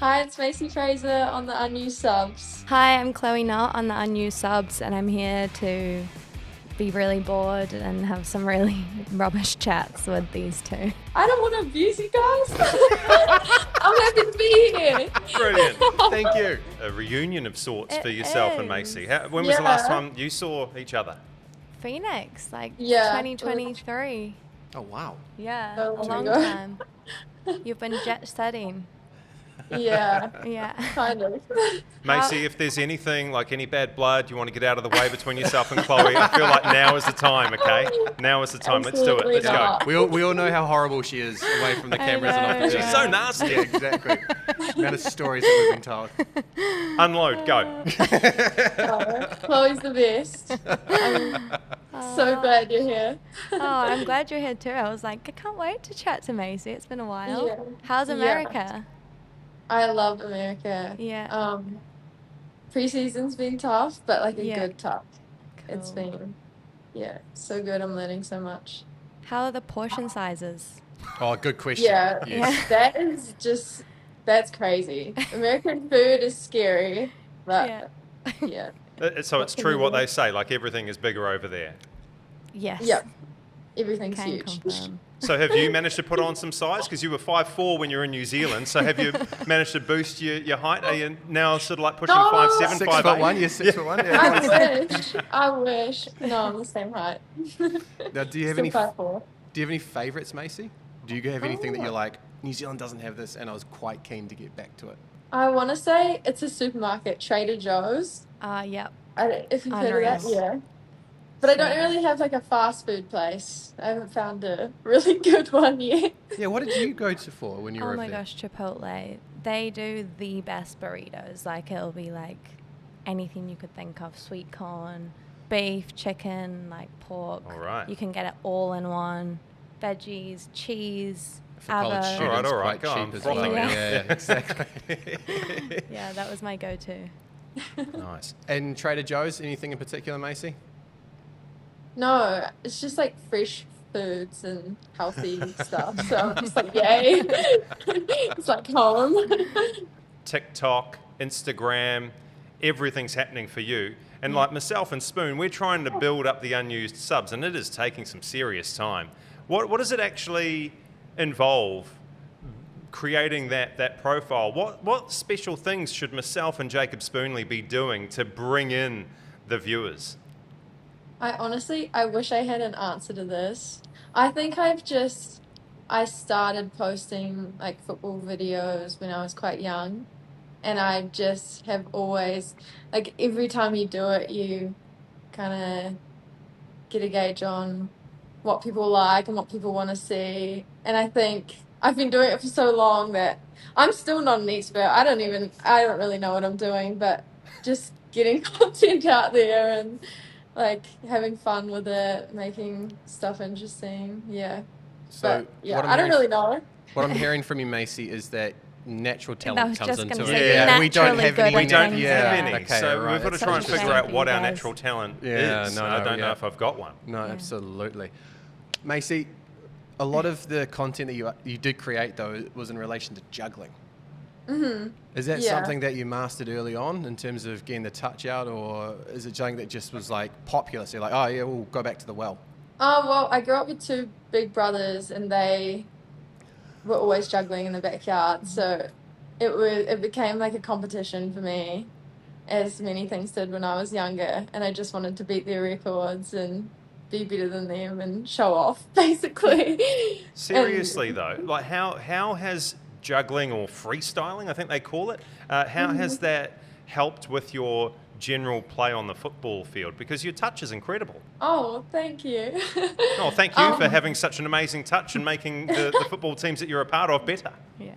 Hi, it's MACEY FRASER on the Unused Subs. Hi, I'm KNOTT on the Unused Subs, and I'm here to be really bored and have some really rubbish chats with these two. I don't want to abuse you guys. I'm happy to be here. Brilliant. Thank you. A reunion of sorts for yourself and Macey. When was the last time you saw each other? Phoenix, like Yeah. 2023. Oh, wow. Yeah, So a long long ago. time. You've been jet setting. Yeah, Yeah. kind of. Macey, if there's anything, like any bad blood, you want to get out of the way between yourself and Chloe, I feel like now is the time, okay? Now is the time. Let's do it. Absolutely Let's not. go. We all know how horrible she is away from the I cameras and know, off the She's yeah. so nasty. Yeah, exactly. The amount of stories that we've been told. Unload, go. Chloe's the best. I'm so glad you're here. Oh, I'm glad you're here too. I was like, I can't wait to chat to Macey. It's been a while. Yeah. How's Yeah. America? I love America. Yeah. Preseason's been tough, but like a Yeah. good tough. It's Cool. been, so good. I'm learning so much. How are the portion sizes? Oh, good question. Yeah, Yes. that is just, that's crazy. American food is scary, but yeah. So it's true what they say, like everything is bigger over there. Yes. Yep. Everything's Can huge. confirm. So have you managed to put on some size? Because you were 5'4" when you were in New Zealand. So have you managed to boost your height? Are you now sort of like pushing No! 5'7", 6'1", 5'8"? you're 6'1". I Yeah. wish. I wish. No, I'm the same height. Now, do you have Still any 5'4". favorites, Macey? Do you have anything that you're like, New Zealand doesn't have this, and I was quite keen to get back to it? I want to say it's a supermarket, Trader Joe's. Yep. If you've heard of that, Unreal. yeah. But I don't So really have like a fast food place. I haven't found a really good one yet. Yeah, what did you go to for when you were Oh over my there? gosh, Chipotle. They do the best burritos. Like it'll be like anything you could think of. Sweet corn, beef, chicken, like pork. All right. You can get it all in one. Veggies, cheese, For college avo. students, All right, quite go on, cheap as frothing well. now. Yeah, exactly. Yeah, that was my go-to. Nice. And Trader Joe's, anything in particular, Macey? No, it's just like fresh foods and healthy stuff. So I'm just like, yay. It's like home. TikTok, Instagram, everything's happening for you. And like myself and Spoon, we're trying to build up the unused subs, and it is taking some serious time. What does it actually involve, creating that profile? What special things should myself and Jacob Spoonley be doing to bring in the viewers? I wish I had an answer to this. I think I started posting like football videos when I was quite young. And I just have always, like every time you do it, you kind of get a gauge on what people like and what people want to see. And I think I've been doing it for so long that I'm still not an expert. I don't really know what I'm doing, but just getting content out there and like having fun with it, making stuff interesting. Yeah. So But yeah, what I'm I don't hearing- really know. What I'm hearing from you, Macey, is that natural I talent was comes just into gonna it. say, Yeah, we don't naturally have good any. at We don't things, have yeah. any, Okay, so right. we've got to That's try and such a figure shame out for what you our guys. natural talent Yeah, is. no, I don't know yeah. if I've got one. No, Yeah. absolutely. Macey, a lot of the content that you did create, though, was in relation to juggling. Mm-hmm. Is that Yeah. something that you mastered early on in terms of getting the touch out, or is it something that just was like popular? So you're like, oh yeah, we'll go back to the well. Oh, well, I grew up with two big brothers and they were always juggling in the backyard. So it became like a competition for me, as many things did when I was younger. And I just wanted to beat their records and be better than them and show off, basically. Seriously though, like how has juggling, or freestyling, I think they call it, how has that helped with your general play on the football field? Because your touch is incredible. Oh, thank you. Oh, thank you for having such an amazing touch and making the football teams that you're a part of better. Yeah.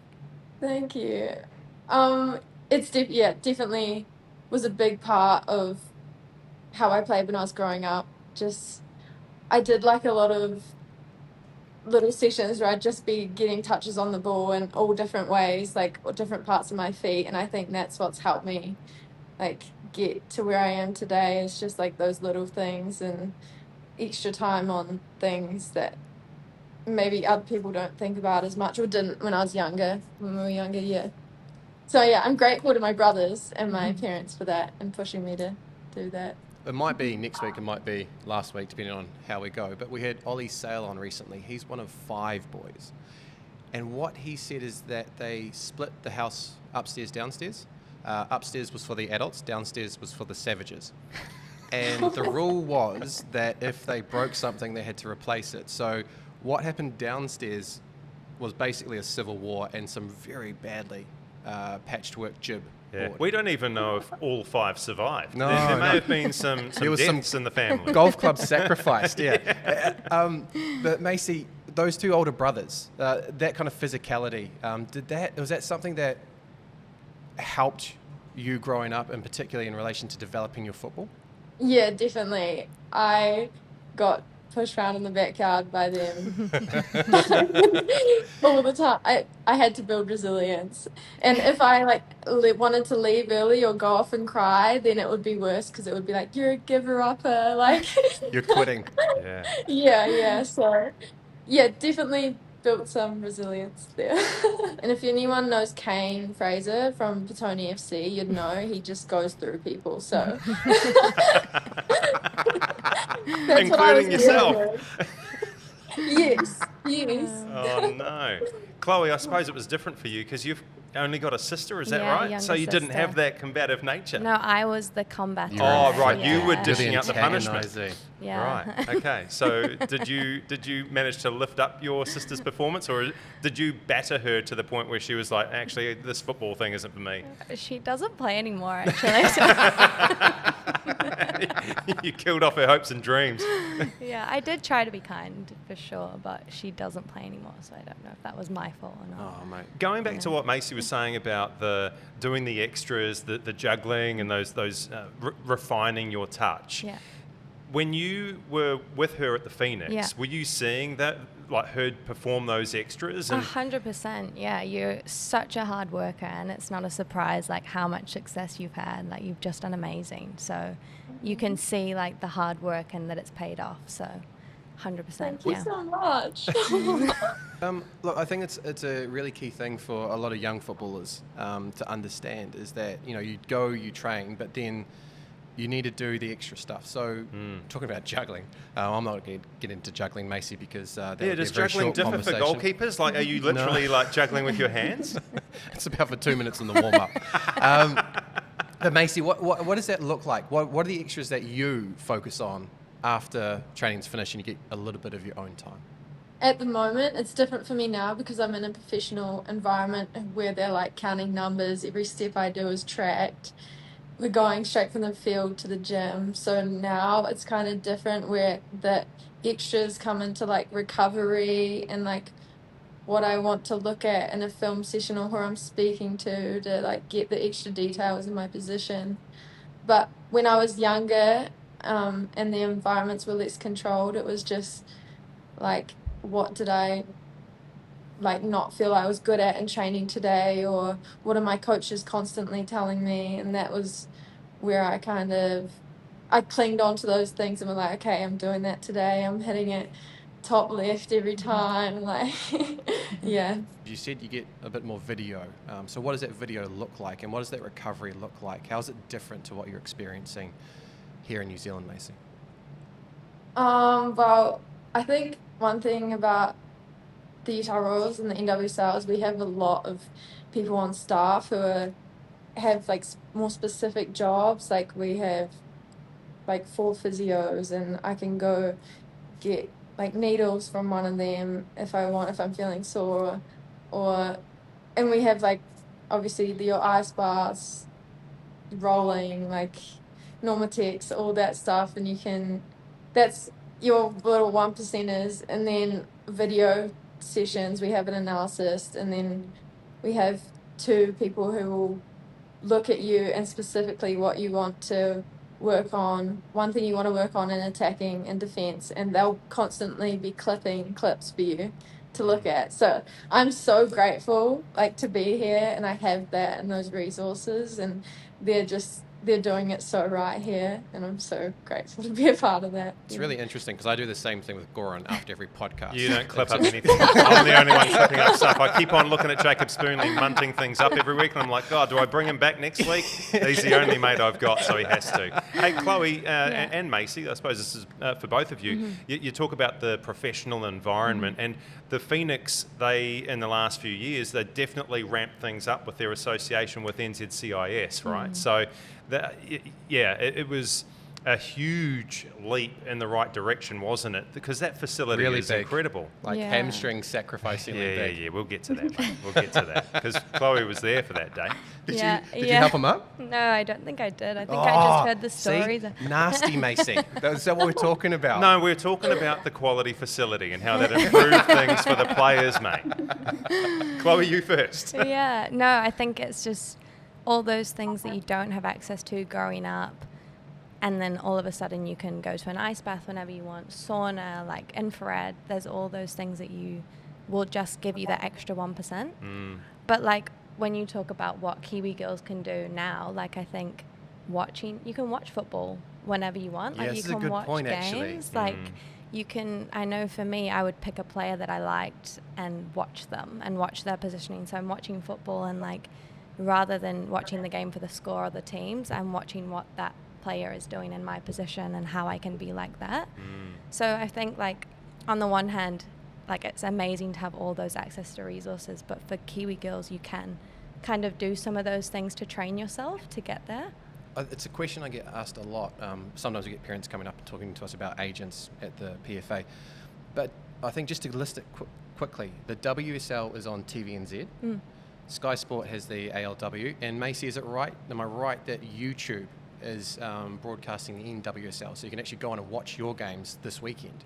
Thank you. It's definitely was a big part of how I played when I was growing up. Just I did like a lot of little sessions where I'd just be getting touches on the ball in all different ways, like different parts of my feet, and I think that's what's helped me like get to where I am today. Is just like those little things and extra time on things that maybe other people don't think about as much or didn't when we were younger, yeah. So yeah, I'm grateful to my brothers and my parents for that and pushing me to do that. It might be next week, it might be last week, depending on how we go. But we had Ollie Sale on recently. He's one of 5 boys. And what he said is that they split the house upstairs, downstairs. Upstairs was for the adults, downstairs was for the savages. And the rule was that if they broke something, they had to replace it. So what happened downstairs was basically a civil war and some very badly patchwork jib. Yeah. board. We don't even know if all 5 survived. No, there may no. have been some There was some deaths in the family. Golf club sacrificed, yeah. But Macey, those 2 older brothers, that kind of physicality, was that something that helped you growing up, and particularly in relation to developing your football? Yeah, definitely. I got pushed around in the backyard by them all the time. I had to build resilience. And if I like wanted to leave early or go off and cry, then it would be worse because it would be like, you're a giver-upper. Like, You're quitting. Yeah. yeah. So, yeah, definitely built some resilience there. And if anyone knows Fraser from Petone FC, you'd know he just goes through people. So that's what I was Including yourself. dealing with. Yes. Oh no. Chloe, I suppose it was different for you because you've only got a sister, is that Yeah, right? younger So you didn't have sister. that combative nature. No, I was the combatant. Oh right, yeah. you were You're dishing the out the punishment. antagoniser. Yeah. Right. Okay. So did you manage to lift up your sister's performance, or did you batter her to the point where she was like, actually, this football thing isn't for me? She doesn't play anymore, actually. You killed off her hopes and dreams. Yeah, I did try to be kind for sure, but she doesn't play anymore, so I don't know if that was my fault or not. Oh mate. Going back to what Macey was saying about doing the extras, the juggling, and those refining your touch. Yeah. When you were with her at the Phoenix, Yeah. were you seeing that, like her perform those extras? And 100%. Yeah, you're such a hard worker, and it's not a surprise like how much success you've had. Like you've just done amazing. So you can see like the hard work and that it's paid off. So 100%. Thank yeah. you so much. Look, I think it's a really key thing for a lot of young footballers to understand is that, you train, but then you need to do the extra stuff. So, talking about juggling, I'm not going to get into juggling, Macey, because that would be a does very juggling short differ for conversation. goalkeepers? Like, are you literally like juggling with your hands? It's about for 2 minutes in the warm-up. But Macey, what does that look like? What are the extras that you focus on after training's finished and you get a little bit of your own time? At the moment, it's different for me now because I'm in a professional environment where they're like counting numbers. Every step I do is tracked. We're going straight from the field to the gym. So now it's kind of different where the extras come into like recovery and like what I want to look at in a film session or who I'm speaking to like get the extra details in my position. But when I was younger, and the environments were less controlled, it was just like, what did I like not feel I was good at in training today, or what are my coaches constantly telling me? And that was where I clinged on to those things and was like, okay, I'm doing that today. I'm hitting it top left every time. Like, yeah. You said you get a bit more video. So what does that video look like, and what does that recovery look like? How's it different to what you're experiencing here in New Zealand, Macey? Well, I think one thing about the Utah Royals and the NWSL is we have a lot of people on staff who have like more specific jobs. Like we have like 4 physios, and I can go get like needles from one of them if I'm feeling sore, and we have like obviously your ice baths, rolling, like Normatex, all that stuff, and that's your little 1%ers, and then video sessions, we have an analyst, and then we have 2 people who will look at you and specifically what you want to work on, one thing you want to work on in attacking and defense, and they'll constantly be clipping clips for you to look at. So I'm so grateful like to be here, and I have that and those resources, and they're just they're doing it so right here, and I'm so grateful to be a part of that. It's really interesting because I do the same thing with Goran after every podcast. You don't clip up anything. I'm the only one clipping up stuff. I keep on looking at Jacob Spoonley munting things up every week, and I'm like, God, do I bring him back next week? He's the only mate I've got, so he has to. Hey, Chloe and Macey, I suppose this is for both of you. You talk about the professional environment, and the Phoenix, in the last few years, they definitely ramped things up with their association with NZCIS, right? So, it was a huge leap in the right direction, wasn't it? Because that facility Really is big. Incredible. Like hamstring sacrificingly big. Yeah, we'll get to that, mate. We'll get to that. Because Chloe was there for that day. Did you help him up? No, I don't think I did. I think I just heard the stories. See? Nasty, Macey. Is that what we're talking about? No, we're talking about the quality facility and how that improved things for the players, mate. Chloe, you first. Yeah, no, I think it's just all those things that you don't have access to growing up, and then all of a sudden you can go to an ice bath whenever you want, sauna, like infrared. There's all those things that you will just give you that extra 1%. But like when you talk about what Kiwi girls can do now, like I think you can watch football whenever you want. Like this you is a can good watch point, games. actually. Like you can, I know for me, I would pick a player that I liked and watch them and watch their positioning. So I'm watching football, and like rather than watching the game for the score or the teams, I'm watching what that player is doing in my position and how I can be like that. So I think like on the one hand, like it's amazing to have all those access to resources, but for Kiwi girls you can kind of do some of those things to train yourself to get there. It's a question I get asked a lot. Sometimes we get parents coming up and talking to us about agents at the PFA. But I think just to list it quickly, the WSL is on TVNZ. Sky Sport has the ALW. And Macey, is it right? Am I right that YouTube is broadcasting the NWSL? So you can actually go on and watch your games this weekend.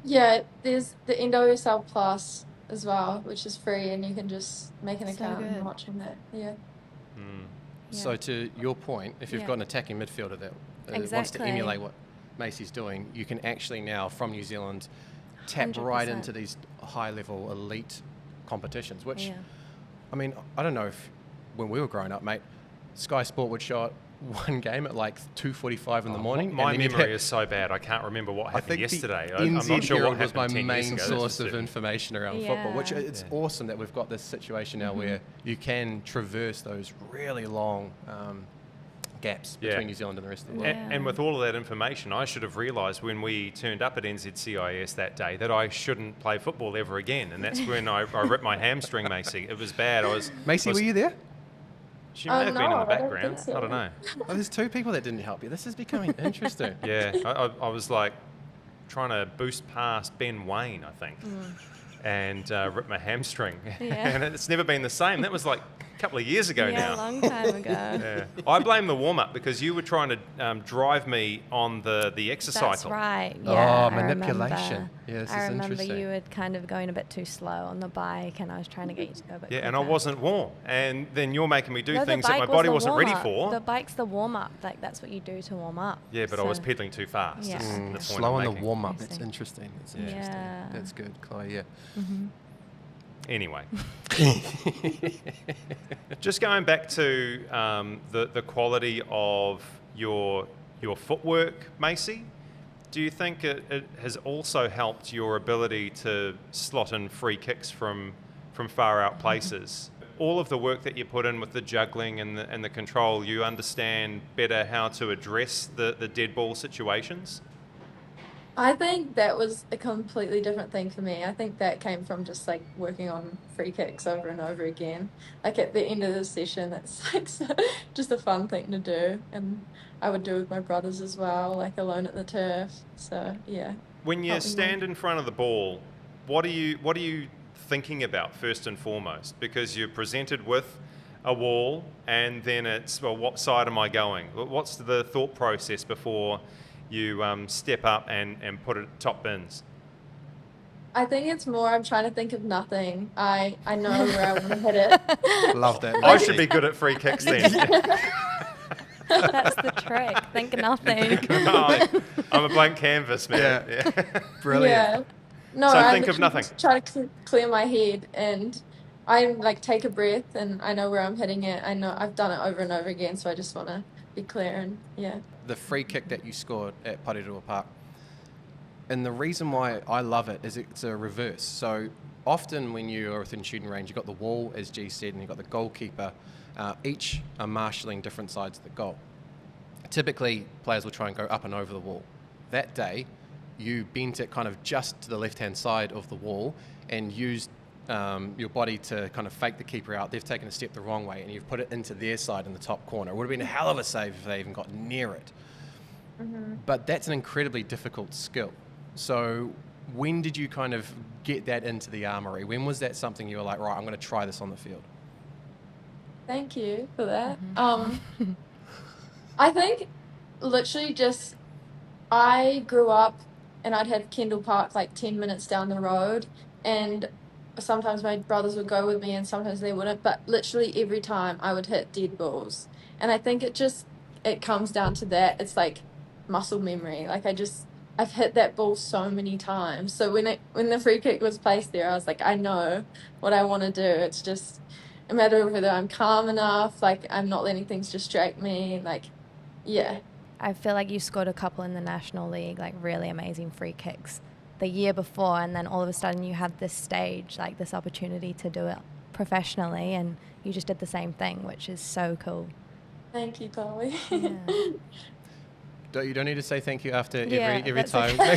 Yeah, there's the NWSL Plus as well, which is free, and you can just make an account and watch them there. Yeah. So to your point, if you've got an attacking midfielder that wants to emulate what Macey's doing, you can actually now, from New Zealand, tap 100%. right into these high-level elite competitions, which, I mean, I don't know if when we were growing up, mate, Sky Sport would show it one game at like 2:45 in the morning. My memory is so bad, I can't remember what happened yesterday. I'm not NZ sure what Herald was happened my 10 main years ago. source of information around football, which it's Yeah. awesome that we've got this situation now where you can traverse those really long gaps between New Zealand and the rest of the world. And with all of that information, I should have realised when we turned up at NZCIS that day that I shouldn't play football ever again. And that's when I ripped my hamstring, Macey. It was bad. Macey, were you there? She may have been in the No, I don't background. think so. I don't know. Oh, there's two people that didn't help you. This is becoming interesting. Yeah, I was like trying to boost past Ben Wayne, I think, and ripped my hamstring. And it's never been the same. That was like a couple of years ago now. A long time ago. Yeah. I blame the warm-up because you were trying to drive me on the exercise That's cycle. right. Yeah, Oh, manipulation. Yeah, this I is remember interesting. you were kind of going a bit too slow on the bike, and I was trying to get you to go a bit Yeah, and I quicker. wasn't warm. And then you're making me do No, the things that my bike was body the wasn't ready warm-up. for. The bike's the warm-up. Like, that's what you do to warm up. Yeah, but I was pedaling too fast. Yeah. Is the point Slow I'm on the making. warm-up. I That's see. interesting. That's interesting. Yeah. That's good, Chloe. Yeah. Anyway, just going back to the quality of your footwork, Macey, do you think it has also helped your ability to slot in free kicks from far out places? All of the work that you put in with the juggling and the control, you understand better how to address the dead ball situations? I think that was a completely different thing for me. I think that came from just like working on free kicks over and over again. Like at the end of the session, that's like just a fun thing to do, and I would do with my brothers as well, like alone at the turf. So yeah. When you Helped me stand in front of the ball, what are you thinking about first and foremost? Because you're presented with a wall, and then it's, well, what side am I going? What's the thought process before you step up and put it top bins? I think it's more I'm trying to think of nothing. I know where I want to hit it. Love that. I Macey. should be good at free kicks then. That's the trick. Think of nothing. I'm a blank canvas, man. Yeah. Yeah. Brilliant. Yeah. No, So I think of literally nothing. just try to clear my head, and I like take a breath, and I know where I'm hitting it. I know I've done it over and over again, so I just want to be clearing. Yeah. The free kick that you scored at Parirua Park, and the reason why I love it is it's a reverse. So often when you are within shooting range, you've got the wall, as G said, and you've got the goalkeeper. Each are marshalling different sides of the goal. Typically, players will try and go up and over the wall. That day, you bent it kind of just to the left-hand side of the wall and used your body to kind of fake the keeper out. They've taken a step the wrong way, and you've put it into their side in the top corner. It would have been a hell of a save if they even got near it. Mm-hmm. But that's an incredibly difficult skill. So when did you kind of get that into the armory? When was that something you were like, right, I'm going to try this on the field? Thank you for that. I think literally just I grew up and I'd have Kendall Park like 10 minutes down the road, and sometimes my brothers would go with me and sometimes they wouldn't, but literally every time I would hit dead balls. And I think it comes down to that. It's like muscle memory. Like I've hit that ball so many times. So when the free kick was placed there, I was like, I know what I want to do. It's just a matter of whether I'm calm enough, like I'm not letting things distract me, like, yeah. I feel like you scored a couple in the National League, like really amazing free kicks the year before, and then all of a sudden you had this stage, like this opportunity to do it professionally, and you just did the same thing, which is so cool. Thank you, Chloe. Yeah. You don't need to say thank you after every that's time. okay.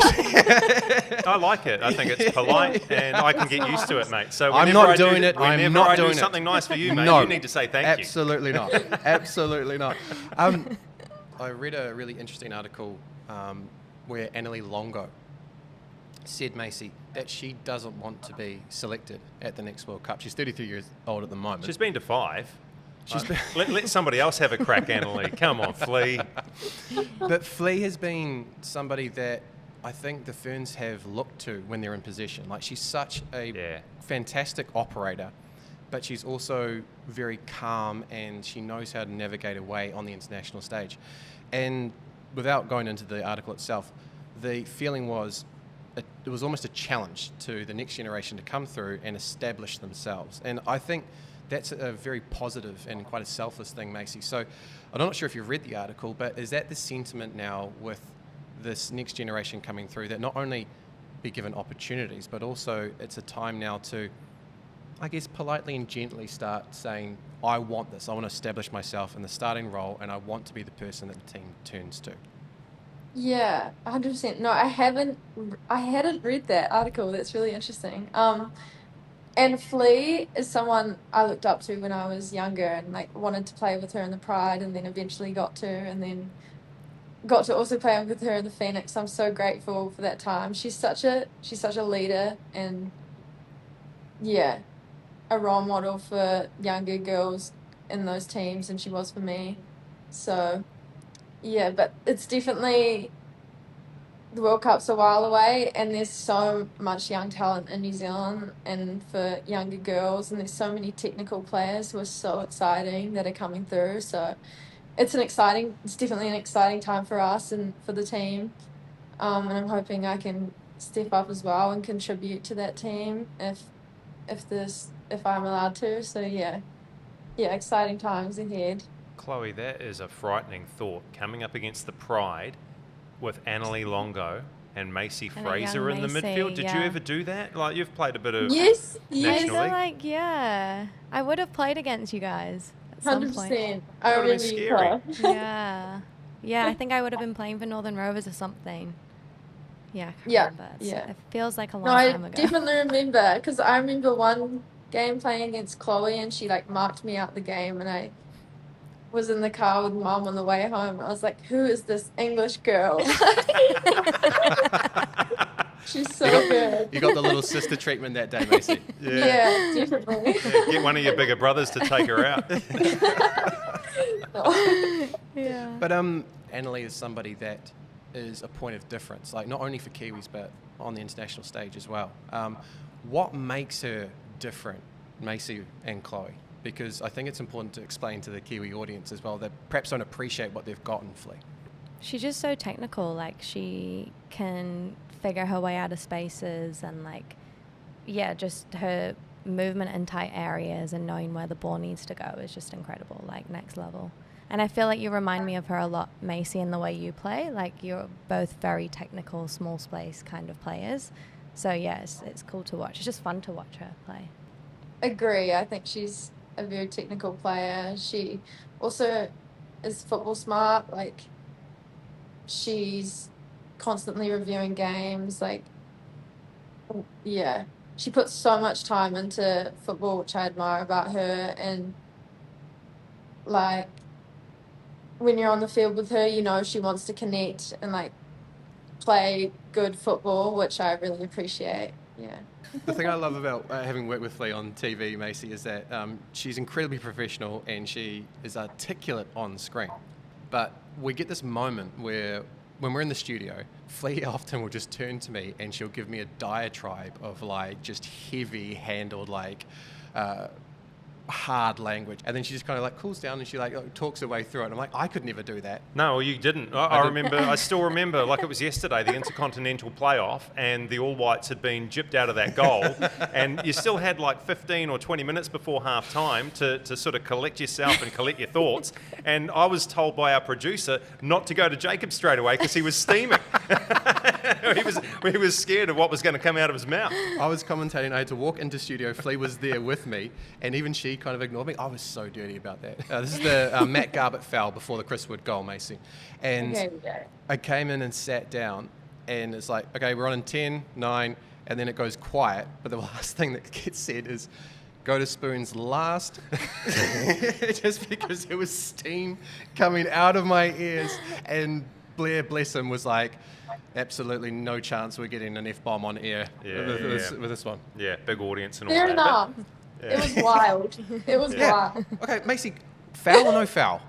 I like it. I think it's polite, and I can get used to it, mate. So I'm not doing it. I'm whenever not I doing do it. something nice for you, mate, No, you need to say thank you. Absolutely not. Absolutely not. I read a really interesting article where Annalie Longo said, Macey, that she doesn't want to be selected at the next World Cup. She's 33 years old at the moment. She's been to 5. Let somebody else have a crack, Annalie. Come on, Flea. But Flea has been somebody that I think the Ferns have looked to when they're in position. Like, she's such a fantastic operator, but she's also very calm and she knows how to navigate her way on the international stage. And without going into the article itself, the feeling was it was almost a challenge to the next generation to come through and establish themselves. And I think that's a very positive and quite a selfless thing, Macey. So I'm not sure if you've read the article, but is that the sentiment now with this next generation coming through, that not only be given opportunities, but also it's a time now to, I guess, politely and gently start saying, I want this. I want to establish myself in the starting role, and I want to be the person that the team turns to. Yeah, 100%. No, I hadn't read that article. That's really interesting. And Flea is someone I looked up to when I was younger and like wanted to play with her in the Pride, and then eventually got to, and then got to also play with her in the Phoenix. I'm so grateful for that time. She's such a leader, and yeah, a role model for younger girls in those teams, and she was for me. So yeah, but it's definitely, the World Cup's a while away, and there's so much young talent in New Zealand and for younger girls, and there's so many technical players who are so exciting that are coming through. So it's definitely an exciting time for us and for the team. And I'm hoping I can step up as well and contribute to that team if I'm allowed to. So yeah, exciting times ahead. Chloe, that is a frightening thought. Coming up against the Pride with Annalie Longo and Macey And a Fraser young in the Macey, midfield. Did you yeah. ever do that? Like, you've played a bit of Yes, I National feel League. like, yeah, I would have played against you guys at some 100%. point. I That would've remember been you, scary. Chloe. Yeah, I think I would have been playing for Northern Rovers or something. Yeah, I can't Yeah, remember. yeah. It feels like a long No, I time ago. definitely remember, because I remember one game playing against Chloe, and she like marked me out the game, and I was in the car with Mum on the way home. I was like, "Who is this English girl?" She's so good. You got the little sister treatment that day, Macey. Yeah, definitely. Yeah, get one of your bigger brothers to take her out. Yeah. But Annalie is somebody that is a point of difference, like not only for Kiwis, but on the international stage as well. What makes her different, Macey and Chloe? Because I think it's important to explain to the Kiwi audience as well that perhaps don't appreciate what they've got in Flea. She's just so technical. Like, she can figure her way out of spaces, and like, yeah, just her movement in tight areas and knowing where the ball needs to go is just incredible, like next level. And I feel like you remind me of her a lot, Macey, in the way you play. Like, you're both very technical, small space kind of players. So, yeah, it's cool to watch. It's just fun to watch her play. Agree. I think she's a very technical player. She also is football smart. Like, she's constantly reviewing games. Like, yeah, she puts so much time into football, which I admire about her. And like, when you're on the field with her, you know she wants to connect and like play good football, which I really appreciate. Yeah. The thing I love about having worked with Flea on TV, Macey, is that she's incredibly professional and she is articulate on screen. But we get this moment where, when we're in the studio, Flea often will just turn to me and she'll give me a diatribe of like just heavy-handled, like hard language, and then she just kind of like cools down and she like talks her way through it. I'm like, I could never do that. No, you didn't. I still remember, like it was yesterday, the Intercontinental playoff, and the All Whites had been gypped out of that goal, and you still had like 15 or 20 minutes before half time to sort of collect yourself and collect your thoughts. And I was told by our producer not to go to Jacob straight away because he was steaming. he was scared of what was going to come out of his mouth. I was commentating. I had to walk into studio. Flea was there with me, and even she kind of ignored me. I was so dirty about that. This is the Matt Garbutt foul before the Chris Wood goal, Macey. And Okay. I came in and sat down, and it's like, okay, we're on in 10, 9, and then it goes quiet. But the last thing that gets said is, go to Spoon's last, just because there was steam coming out of my ears. And Blair, bless him, was like, absolutely no chance we're getting an F-bomb on air with this one. Yeah, big audience and all Fair that. enough. It was wild. It was wild. Okay, Macey, foul or no foul?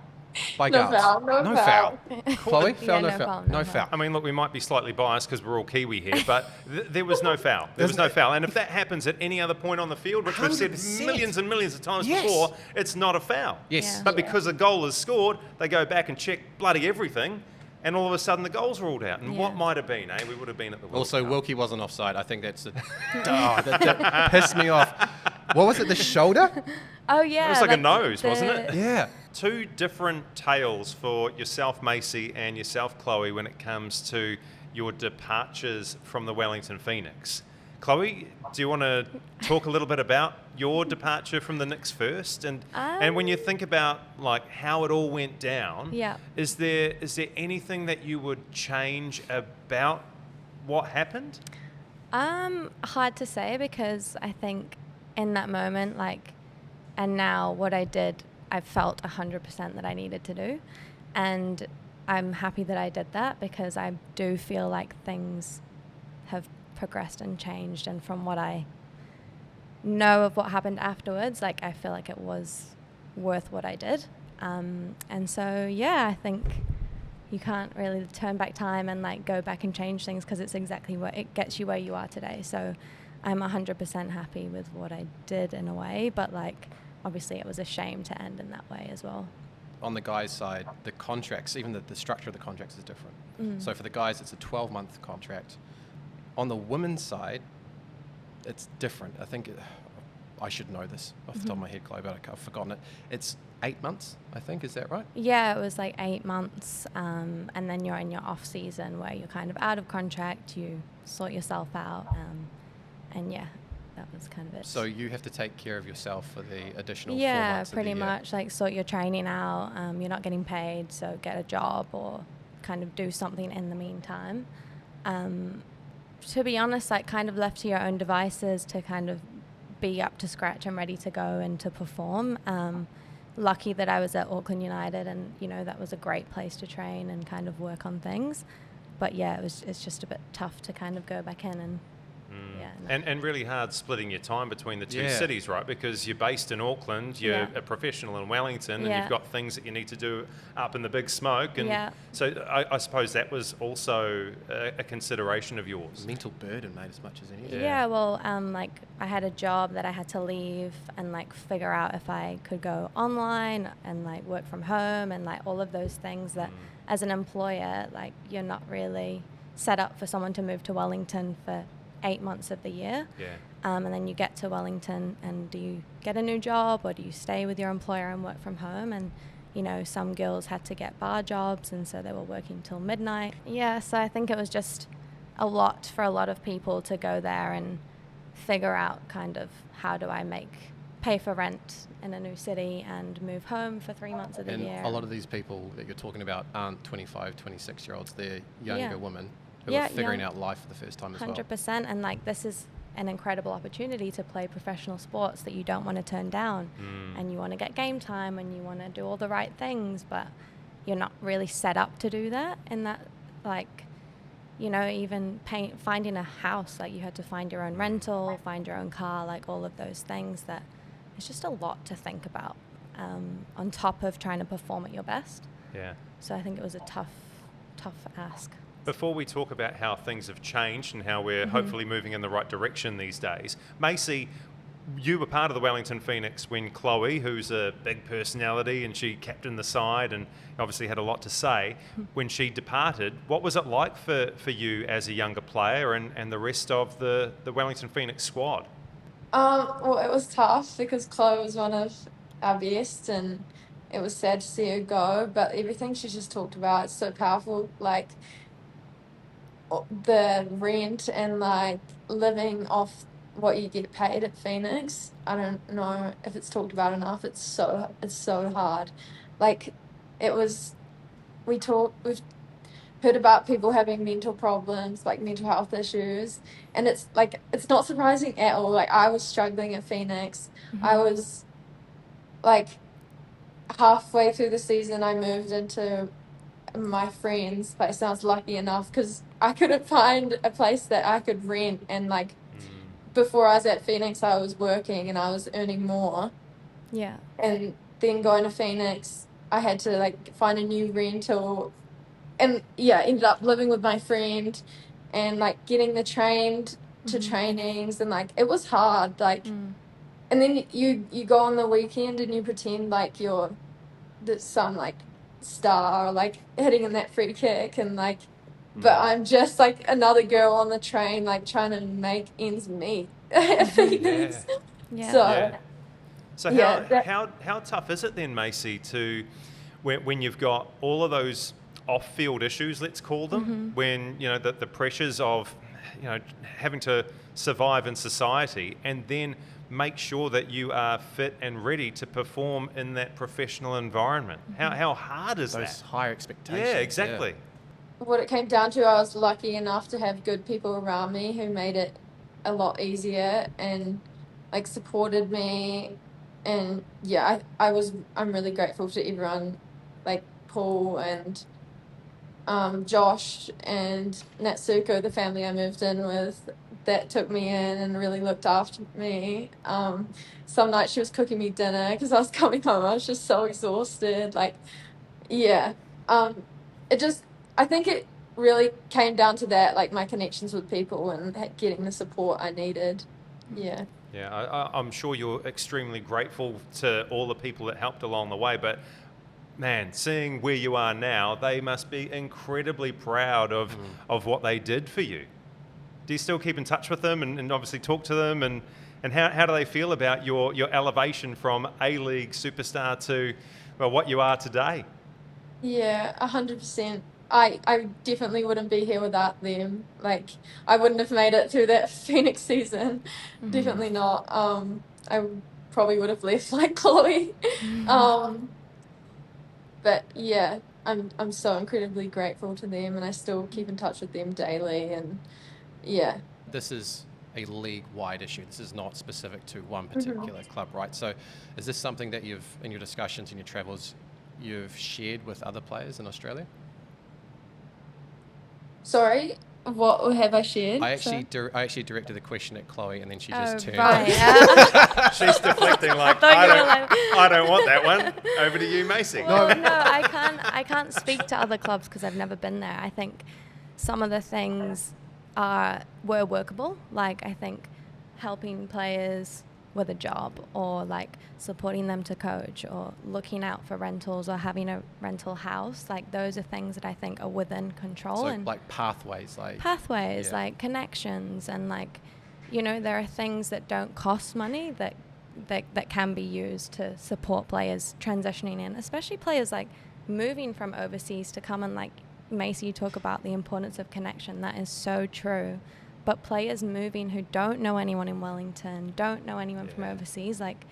By No guards. foul, no foul. Chloe, foul, Yeah, no foul? No foul. I mean, look, we might be slightly biased because we're all Kiwi here, but there was no foul. There was no foul. And if that happens at any other point on the field, which we've said 100%. millions and millions of times Yes. before, it's not a foul. Yes. Yeah. But because a goal is scored, they go back and check bloody everything, and all of a sudden the goal's ruled out. And Yeah. what might have been, eh? We would have been at the World Also, Cup. Wilkie wasn't offside. I think that's that pissed me off. What was it, the shoulder? Oh, yeah. It was like a nose, wasn't it? Yeah. Two different tales for yourself, Macey, and yourself, Chloe, when it comes to your departures from the Wellington Phoenix. Chloe, do you want to talk a little bit about your departure from the Knicks first? And when you think about like how it all went down, Yeah. is there anything that you would change about what happened? Hard to say, because I think in that moment, like, and now what I did, I felt 100% that I needed to do. And I'm happy that I did that, because I do feel like things have progressed and changed. And from what I know of what happened afterwards, like, I feel like it was worth what I did. And so, yeah, I think you can't really turn back time and like go back and change things, because it's exactly what it gets you where you are today. So I'm 100% happy with what I did in a way, but like, obviously it was a shame to end in that way as well. On the guys' side, the contracts, even the structure of the contracts is different. So for the guys, it's a 12-month contract. On the women's side, it's different. I think I should know this off the top of my head, Chloe, but I've forgotten it. It's 8 months, I think. Is that right? Yeah, it was like 8 months, and then you're in your off season where you're kind of out of contract, you sort yourself out, and yeah, that was kind of it. So you have to take care of yourself for the additional 4 Yeah, months of pretty the year. much, like sort your training out. You're not getting paid, so get a job or kind of do something in the meantime. To be honest, like kind of left to your own devices to kind of be up to scratch and ready to go and to perform. Lucky that I was at Auckland United, and you know that was a great place to train and kind of work on things. But yeah, it's just a bit tough to kind of go back in and yeah. No. And really hard splitting your time between the two Yeah. cities, right? Because you're based in Auckland, you're Yeah. a professional in Wellington, and Yeah. you've got things that you need to do up in the big smoke. And Yeah. so I suppose that was also a consideration of yours. Mental burden, mate, as much as anything. Yeah, well, like I had a job that I had to leave and like figure out if I could go online and like work from home and like all of those things that as an employer, like you're not really set up for someone to move to Wellington for 8 months of the year. Yeah. And then you get to Wellington, and do you get a new job or do you stay with your employer and work from home? And you know, some girls had to get bar jobs, and so they were working till midnight. Yeah, so I think it was just a lot for a lot of people to go there and figure out kind of how do I pay for rent in a new city and move home for 3 months of the year. And a lot of these people that you're talking about aren't 25, 26-year-olds. They're younger women who are figuring out life for the first time as well. 100%. And like, this is an incredible opportunity to play professional sports that you don't want to turn down. And you want to get game time and you want to do all the right things, but you're not really set up to do that. And that, like, you know, even finding a house, like you had to find your own rental, find your own car, like all of those things, that it's just a lot to think about on top of trying to perform at your best. Yeah. So I think it was a tough ask. Before we talk about how things have changed and how we're hopefully moving in the right direction these days, Macey, you were part of the Wellington Phoenix when Chloe, who's a big personality and she captained the side and obviously had a lot to say, when she departed, what was it like for you as a younger player and the rest of the Wellington Phoenix squad? Well, it was tough because Chloe was one of our best, and it was sad to see her go, but everything she just talked about is so powerful, like the rent and like living off what you get paid at Phoenix. I don't know if it's talked about enough. It's so hard. Like, we've heard about people having mental problems, like mental health issues, and it's like, it's not surprising at all. Like, I was struggling at Phoenix. I was like, halfway through the season I moved into my friend's place, and I was lucky enough because I couldn't find a place that I could rent, and like before I was at Phoenix I was working and I was earning more, and then going to Phoenix I had to like find a new rental, and ended up living with my friend and like getting the train to trainings, and like it was hard, like and then you go on the weekend and you pretend like you're some like star, like hitting in that free kick, and like but I'm just like another girl on the train, like trying to make ends meet. So how tough is it then, Macey, to when you've got all of those off-field issues, let's call them, when you know the pressures of, you know, having to survive in society, and then make sure that you are fit and ready to perform in that professional environment? How hard is that? Those higher expectations. Yeah, exactly. Yeah. What it came down to, I was lucky enough to have good people around me who made it a lot easier and like supported me, and I'm really grateful to everyone, like Paul and Josh and Natsuko, the family I moved in with, that took me in and really looked after me. Some nights she was cooking me dinner because I was coming home, I was just so exhausted. Like, I think it really came down to that, like my connections with people and getting the support I needed. Yeah, I'm sure you're extremely grateful to all the people that helped along the way, but man, seeing where you are now, they must be incredibly proud of what they did for you. Do you still keep in touch with them and obviously talk to them, and how do they feel about your elevation from A-League superstar to, well, what you are today? Yeah, 100%. I definitely wouldn't be here without them. Like, I wouldn't have made it through that Phoenix season. Definitely not. I probably would have left like Chloe. But yeah, I'm so incredibly grateful to them, and I still keep in touch with them daily, and yeah. This is a league-wide issue. This is not specific to one particular club, right? So is this something that you've, in your discussions, in your travels, you've shared with other players in Australia? Sorry, what have I shared? I actually directed the question at Chloe, and then she just turned. Right. She's deflecting like, I don't want that one. Over to you, Macey. Well, no, I can't speak to other clubs because I've never been there. I think some of the things were workable. Like, I think helping players with a job, or like supporting them to coach, or looking out for rentals, or having a rental house, like those are things that I think are within control. So and like pathways, like connections, and like, you know, there are things that don't cost money that that can be used to support players transitioning in, especially players like moving from overseas to come and, like Macey, you talk about the importance of connection. That is so true. But players moving who don't know anyone in Wellington, don't know anyone from overseas, like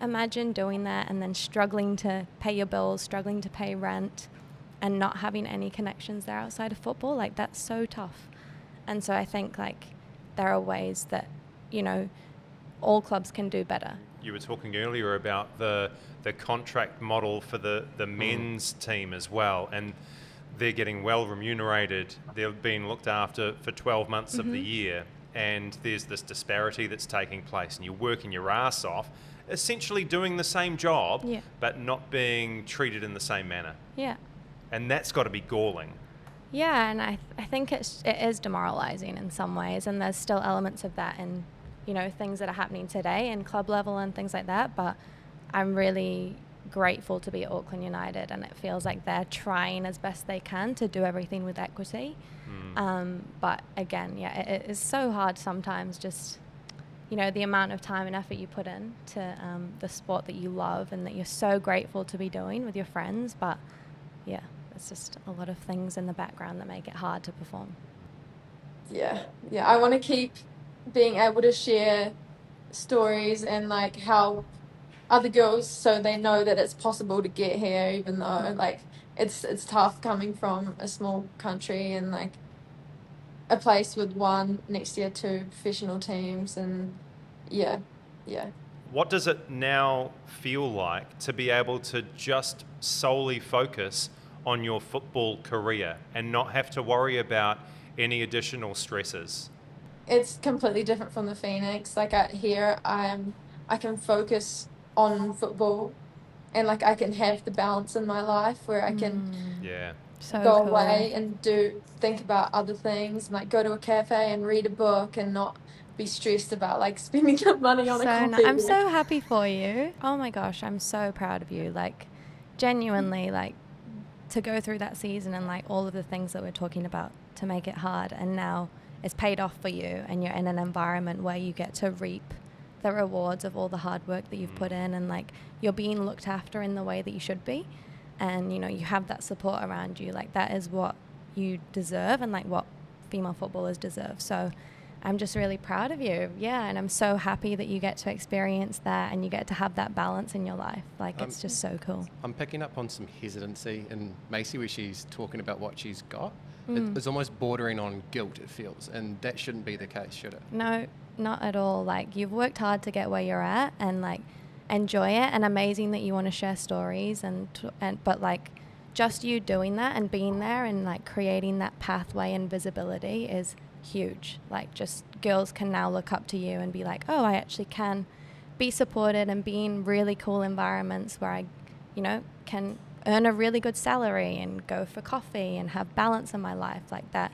imagine doing that and then struggling to pay your bills, struggling to pay rent, and not having any connections there outside of football. Like, that's so tough. And so I think, like, there are ways that, you know, all clubs can do better. You were talking earlier about the contract model for the men's team as well, and they're getting well remunerated. They're being looked after for 12 months of the year, and there's this disparity that's taking place, and you're working your ass off, essentially doing the same job, but not being treated in the same manner. Yeah. And that's got to be galling. Yeah, and I think it is demoralizing in some ways, and there's still elements of that in, you know, things that are happening today in club level and things like that. But I'm really grateful to be at Auckland United, and it feels like they're trying as best they can to do everything with equity. But again, it is so hard sometimes, just, you know, the amount of time and effort you put in to the sport that you love and that you're so grateful to be doing with your friends. But yeah, it's just a lot of things in the background that make it hard to perform. Yeah, I want to keep being able to share stories and like help other girls so they know that it's possible to get here, even though like it's tough coming from a small country and like a place with one, next year 2 professional teams. And yeah. What does it now feel like to be able to just solely focus on your football career and not have to worry about any additional stresses? It's completely different from the Phoenix. Like here, I can focus on football, and like I can have the balance in my life where I can So go cool. away and think about other things, like go to a cafe and read a book and not be stressed about like spending the money on a coffee. I'm so happy for you. Oh my gosh, I'm so proud of you. Like, genuinely, like, to go through that season and like all of the things that we're talking about to make it hard, and now it's paid off for you, and you're in an environment where you get to reap the rewards of all the hard work that you've put in, and like you're being looked after in the way that you should be, and you know, you have that support around you. Like, that is what you deserve, and like what female footballers deserve. So I'm just really proud of you. Yeah, and I'm so happy that you get to experience that and you get to have that balance in your life. Like, it's just so cool. I'm picking up on some hesitancy in Macey where she's talking about what she's got. It's almost bordering on guilt, it feels, and that shouldn't be the case, should it? No, not at all. Like, you've worked hard to get where you're at, and like, enjoy it, and amazing that you want to share stories, but like, just you doing that and being there and like creating that pathway and visibility is huge. Like, just girls can now look up to you and be like, oh, I actually can be supported and be in really cool environments where I, you know, can earn a really good salary and go for coffee and have balance in my life. Like, that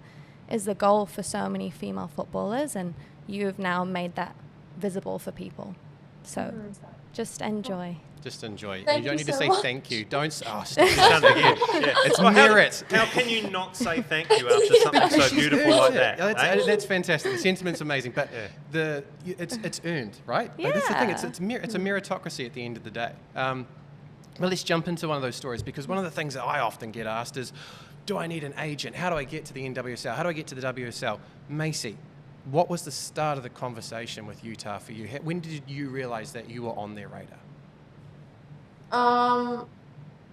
is the goal for so many female footballers, and you've now made that visible for people. So just enjoy. Just enjoy. Thank you don't you need to so say much. thank you. Don't. Oh, It's done again. it's merit. How can you not say thank you after something so beautiful like that? That's fantastic. The sentiment's amazing, but it's earned, right? Like, that's the thing. It's a meritocracy at the end of the day. Well, let's jump into one of those stories, because one of the things that I often get asked is, do I need an agent? How do I get to the NWSL? How do I get to the WSL? Macey, what was the start of the conversation with Utah for you? When did you realise that you were on their radar?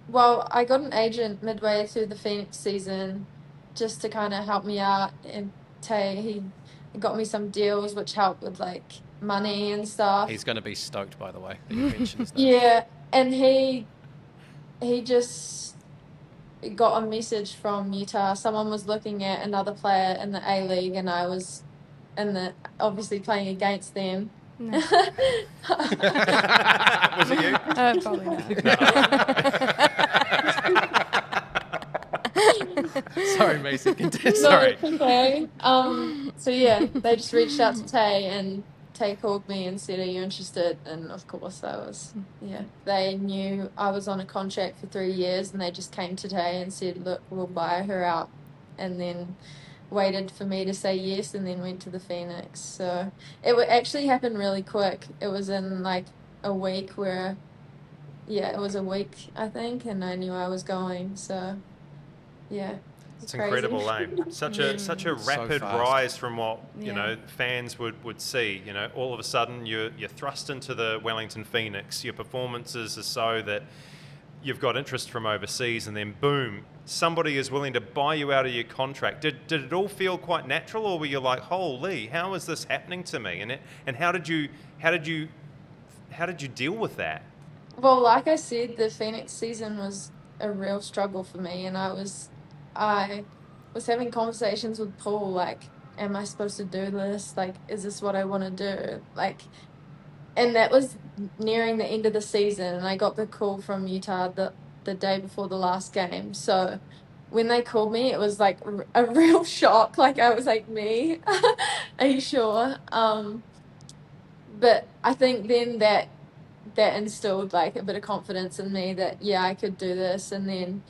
Well, I got an agent midway through the Phoenix season just to kind of help me out. And Tay, he got me some deals which helped with like money and stuff. He's going to be stoked, by the way, that you mentioned his name. Yeah, and he just got a message from Utah. Someone was looking at another player in the A-League, and I was obviously playing against them. No. Was it you? Probably not. Sorry, Macey. Continue. No, Sorry. it's okay. So yeah, they just reached out to Tay, and Tay called me and said, "Are you interested?" And of course I was. Yeah, they knew I was on a contract for 3 years, and they just came to Tay and said, "Look, we'll buy her out," and then waited for me to say yes, and then went to the Phoenix. So it would actually happen really quick. It was in like a week where, yeah, it was a week, I think, and I knew I was going. So, yeah. It's Crazy. incredible, eh? Such a So rapid fast. rise from what Yeah. fans would see. All of a sudden you're thrust into the Wellington Phoenix. Your performances are so that you've got interest from overseas, and then boom, somebody is willing to buy you out of your contract. Did it all feel quite natural, or were you like, holy, how is this happening to me? And how did you deal with that? Well, like I said, the Phoenix season was a real struggle for me, and I was having conversations with Paul, like, am I supposed to do this? Like, is this what I want to do? Like, and that was nearing the end of the season, and I got the call from Utah the day before the last game. So when they called me, it was like a real shock. Like, I was like, me? Are you sure? But I think then that instilled like a bit of confidence in me that, yeah, I could do this. And then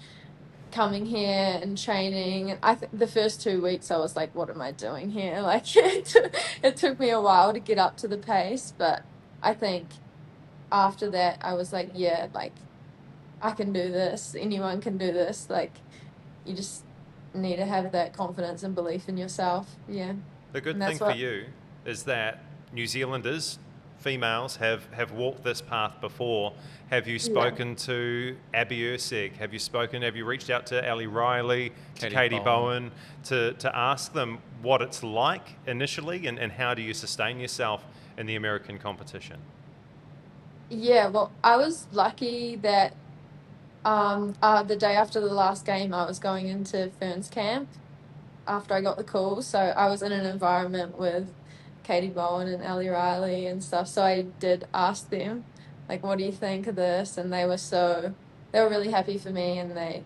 coming here and training, and I think the first 2 weeks I was like, what am I doing here? Like, it took me a while to get up to the pace, but I think after that I was like, yeah, like, I can do this, anyone can do this. Like, you just need to have that confidence and belief in yourself. Yeah. The good And thing that's for what- you is that New Zealanders, females, have walked this path before. Have you spoken to Abby Ursig? Have you reached out to Ellie Riley, to Katie Bowen, to ask them what it's like initially, and how do you sustain yourself in the American competition? Yeah, well, I was lucky that the day after the last game, I was going into Ferns camp after I got the call. So I was in an environment with Katie Bowen and Ellie Riley and stuff. So I did ask them, like, what do you think of this? And they were really happy for me, and they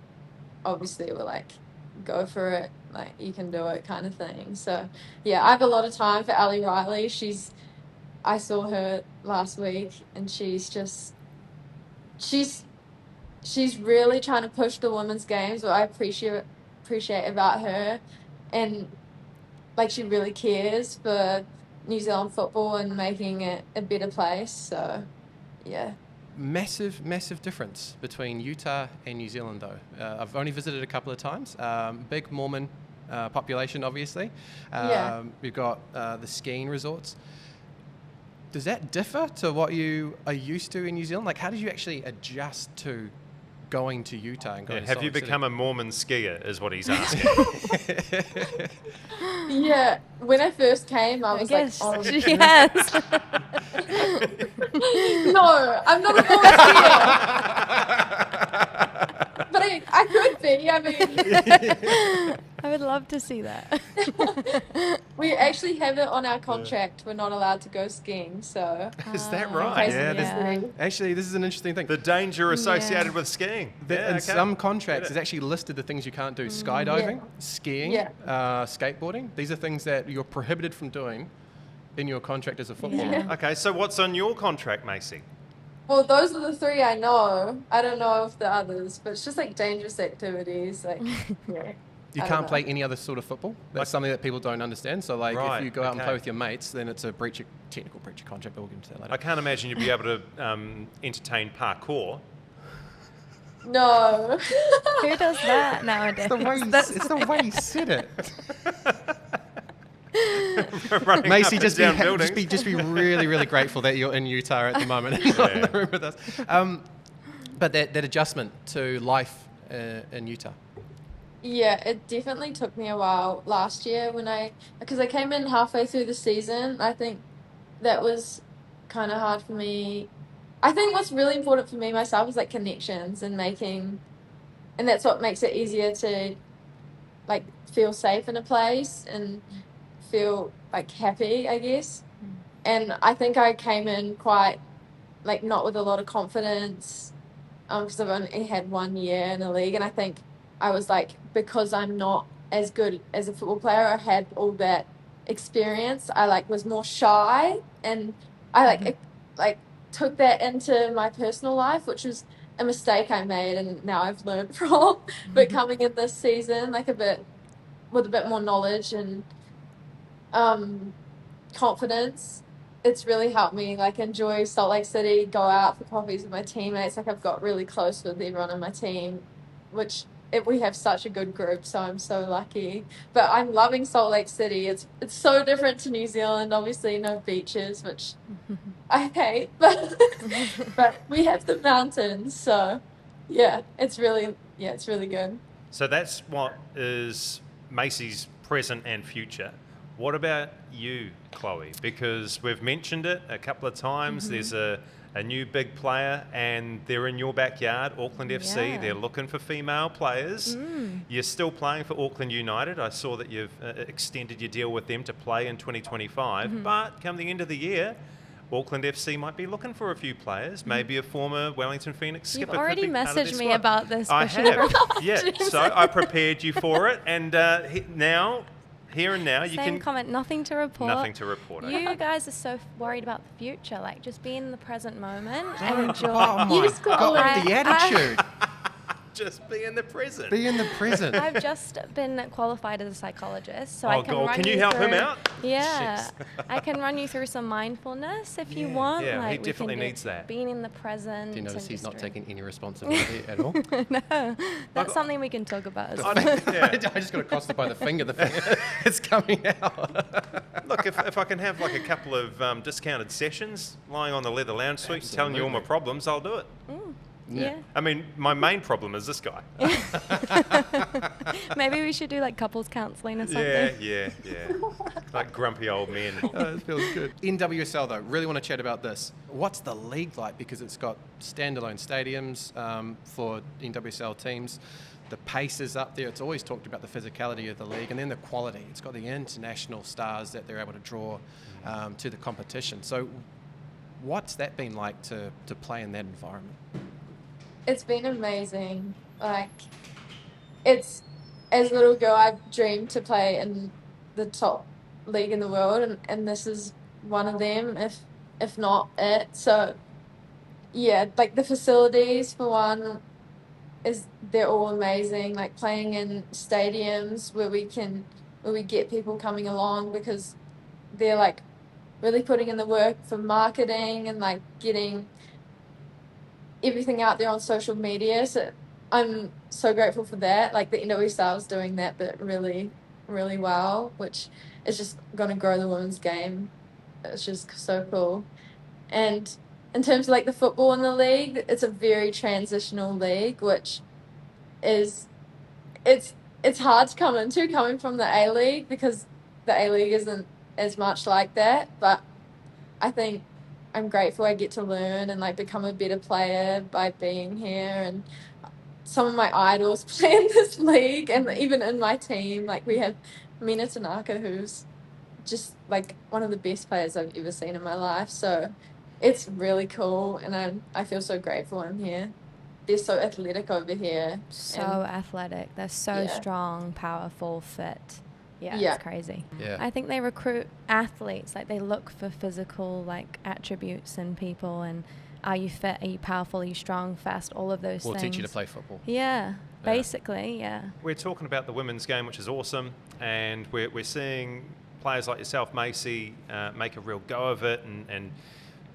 obviously were like, go for it, like, you can do it, kind of thing. So yeah, I have a lot of time for Ellie Riley. I saw her last week, and she's really trying to push the women's games, what I appreciate about her. And like, she really cares for New Zealand football and making it a better place. So yeah. Massive difference between Utah and New Zealand, though. I've only visited a couple of times. Big Mormon population, obviously. Yeah. We've got the skiing resorts. Does that differ to what you are used to in New Zealand? Like, how did you actually adjust to going to Utah and going to Have you Salt Lake become a Mormon skier, is what he's asking. Yeah, when I first came, I was Yes, like, she has. no, I'm not a Mormon skier. But I could be. I mean, I would love to see that. we actually have it on our contract. We're not allowed to go skiing. So Is that Ah, right? Yeah, yeah. Actually, this is an interesting thing. The danger associated Yeah. with skiing. In some contracts, Get it's it. actually listed the things you can't do: skydiving, skiing, Yeah. skateboarding. These are things that you're prohibited from doing in your contract as a footballer. Yeah. Okay, so what's on your contract, Macey? well, those are the three I know. I don't know of the others, but it's just like dangerous activities. Like, yeah. You I don't can't know. play any other sort of football. That's something that people don't understand. So, like, Right, if you go out and okay. play with your mates, then it's a technical breach of contract, but we'll get into that later. I can't imagine you'd be able to entertain parkour. No. Who does that nowadays? It's the way you said it. Running Macy, up and down buildings. just be really grateful that you're in Utah at the moment and not in the room with us. But that adjustment to life in Utah. Yeah, it definitely took me a while last year because I came in halfway through the season. I think that was kind of hard for me. I think what's really important for me myself is like connections and that's what makes it easier to like feel safe in a place and feel like happy, I guess. And I think I came in quite like not with a lot of confidence, because I've only had 1 year in the league, and I think I was like, because I'm not as good as a football player, I had all that experience, I like was more shy, and I like took that into my personal life, which was a mistake I made, and now I've learned from. But coming in this season, like with a bit more knowledge and confidence, it's really helped me like enjoy Salt Lake City, go out for coffees with my teammates. Like I've got really close with everyone on my team, which we have such a good group, so I'm so lucky. But I'm loving Salt Lake City. It's so different to New Zealand. Obviously, no beaches, which I hate, but we have the mountains, so yeah, it's really good. So that's what is Macy's present and future. What about you, Chloe? Because we've mentioned it a couple of times. There's a new big player and they're in your backyard, Auckland FC. Yeah. They're looking for female players. You're still playing for Auckland United. I saw that you've extended your deal with them to play in 2025. But come the end of the year, Auckland FC might be looking for a few players. Maybe a former Wellington Phoenix skipper. You've already could be part of their messaged me squad. about this. I for sure. have. Yeah, so I prepared you for it. And here and now, you Same can... comment, nothing to report. Nothing to report. Okay. You guys are so worried about the future. Like, just be in the present moment and enjoy. Oh my just got God, the attitude. Just be in the present. Be in the present. I've just been qualified as a psychologist, so Oh, I can God, run can you help him through- out? Yeah, Jeez. I can run you through some mindfulness if you Yeah, want. yeah, he like, we can definitely do needs that. Being in the present. Do you notice and he's just not doing- taking any responsibility at all? No, that's something we can talk about as well. Yeah. I just got accosted by the finger. The finger, it's coming out. Look, if I can have like a couple of discounted sessions lying on the leather lounge suite and telling you all my Absolutely. problems, I'll do it. Yeah. I mean, my main problem is this guy. Maybe we should do like couples counselling or something. Yeah. Like grumpy old men. It feels good. NWSL though, really want to chat about this. What's the league like? Because it's got standalone stadiums for NWSL teams. The pace is up there. It's always talked about the physicality of the league, and then the quality. It's got the international stars that they're able to draw to the competition. So what's that been like to play in that environment? It's been amazing. Like, it's as a little girl, I've dreamed to play in the top league in the world, and this is one of them, if not it. So, yeah, like the facilities for one they're all amazing. Like playing in stadiums where we get people coming along because they're like really putting in the work for marketing and like getting everything out there on social media. So I'm so grateful for that. Like the NWSL is doing that, but really, really well, which is just going to grow the women's game. It's just so cool. And in terms of like the football in the league, it's a very transitional league, which is it's hard to come into coming from the A-League because the A-League isn't as much like that. But I think I'm grateful I get to learn and like become a better player by being here. And some of my idols play in this league, and even in my team, like we have Mina Tanaka, who's just like one of the best players I've ever seen in my life. So it's really cool, and I feel so grateful I'm here. They're so athletic over here. So and athletic. They're so Yeah. strong, powerful, fit. Yeah, Yeah. it's crazy. Yeah. I think they recruit athletes. Like they look for physical like attributes in people, and are you fit? Are you powerful? Are you strong, fast? All of those We'll things. teach you to play football. Yeah, basically, yeah. We're talking about the women's game, which is awesome, and we're seeing players like yourself, Macey, make a real go of it and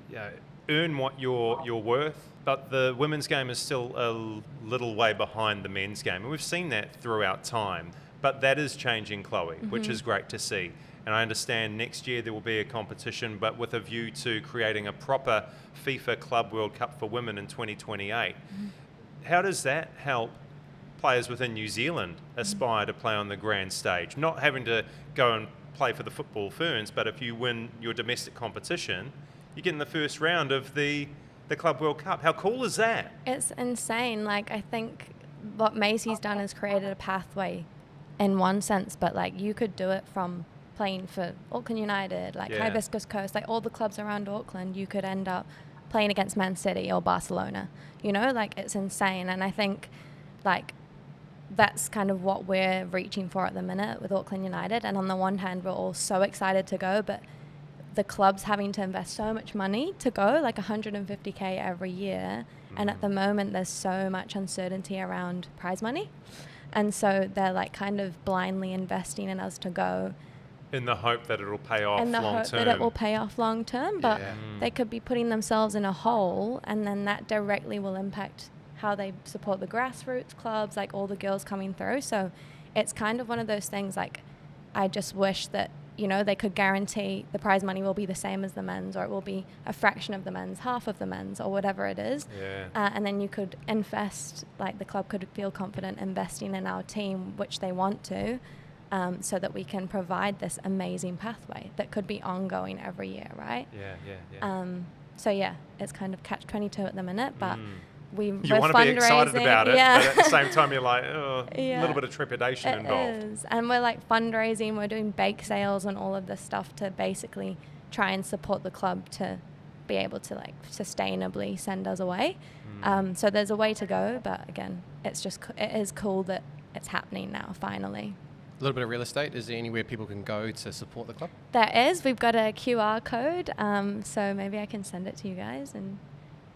you know, earn what you're worth. But the women's game is still a little way behind the men's game, and we've seen that throughout time. But that is changing, Chloe, which is great to see. And I understand next year there will be a competition, but with a view to creating a proper FIFA Club World Cup for women in 2028. How does that help players within New Zealand aspire to play on the grand stage? Not having to go and play for the Football Ferns, but if you win your domestic competition, you get in the first round of the Club World Cup. How cool is that? It's insane. Like I think what Macy's done is created a pathway in one sense, but like you could do it from playing for Auckland United, like Yeah. Hibiscus Coast, like all the clubs around Auckland. You could end up playing against Man City or Barcelona, you know, like it's insane. And I think like that's kind of what we're reaching for at the minute with Auckland United. And on the one hand, we're all so excited to go, but the club's having to invest so much money to go, like 150K every year. And at the moment, there's so much uncertainty around prize money. And so they're like kind of blindly investing in us to go. In the hope that it'll pay off in the long hope term. that it will pay off long term, but Yeah. they could be putting themselves in a hole, and then that directly will impact how they support the grassroots clubs, like all the girls coming through. So it's kind of one of those things, like, I just wish that, you know, they could guarantee the prize money will be the same as the men's, or it will be a fraction of the men's, half of the men's, or whatever it is. Yeah. And then you could invest, like the club could feel confident investing in our team, which they want to, so that we can provide this amazing pathway that could be ongoing every year, right? Yeah. So yeah, it's kind of catch-22 at the minute, but You we're want to be excited fundraising, about it, yeah. but at the same time you're like, oh, a Yeah. little bit of trepidation involved. It is. And we're like fundraising, we're doing bake sales and all of this stuff to basically try and support the club to be able to like sustainably send us away. So there's a way to go, but again, it's just, it is cool that it's happening now, finally. A little bit of real estate. Is there anywhere people can go to support the club? There is. We've got a QR code, so maybe I can send it to you guys. And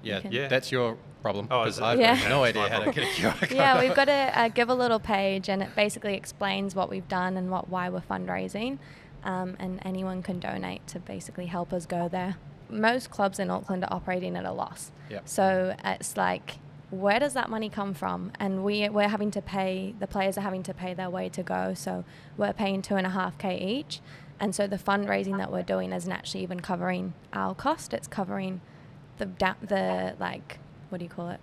Yeah, can- Yeah. that's your problem. Oh, Because is it? I've Yeah. got no That's idea my how to get a QR code. yeah, we've got a give a little page, and it basically explains what we've done and why we're fundraising, and anyone can donate to basically help us go there. Most clubs in Auckland are operating at a loss. Yep. So it's like, where does that money come from? And we're having to pay, the players are having to pay their way to go. So we're paying $2.5K each. And so the fundraising that we're doing isn't actually even covering our cost. It's covering the like, what do you call it?